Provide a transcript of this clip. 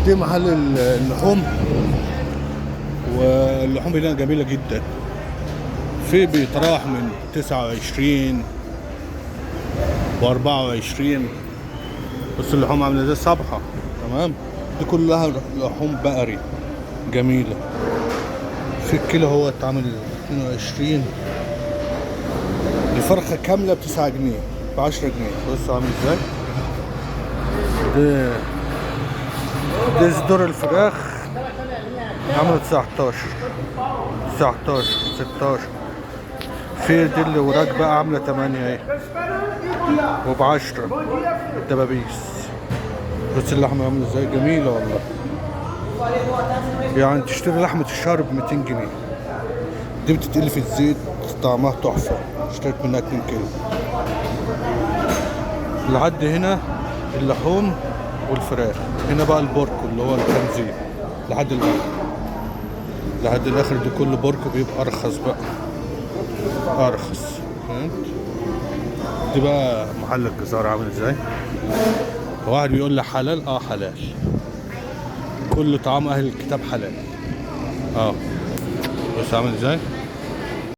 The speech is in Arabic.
دي محل اللحوم، واللحوم هنا جميلة جدا. في بيتراوح من 29 و24. بس اللحوم عاملة زي الصبحة. تمام. دي كلها لحوم بقري جميلة. في الكيلو هو اتعمل 22. الفرخة كاملة ب9 جنيه، ب10 جنيه. بص عامل ازاي. دي صدور الفراخ عاملة 19 16. في دي اللي وراك بقى عاملة 8 اهي، وب10 الدبابيس. بس اللحمة عاملة ازاي جميلة والله. يعني تشتري لحمة الشهر ب200 جنيه. دي بتتقلي في الزيت، طعمها تحفة. اشتريت منها 2 كيلو. لحد هنا اللحوم والفراخ. هنا بقى البوركو اللي هو الخنزير لحد الاخر دي كله بوركو، بيبقى ارخص بقى، ارخص. فهمت. دي بقى محل الجزار عامل ازاي. واحد بيقول لي حلال، حلال. كل طعام اهل الكتاب حلال. بص عامل ازاي.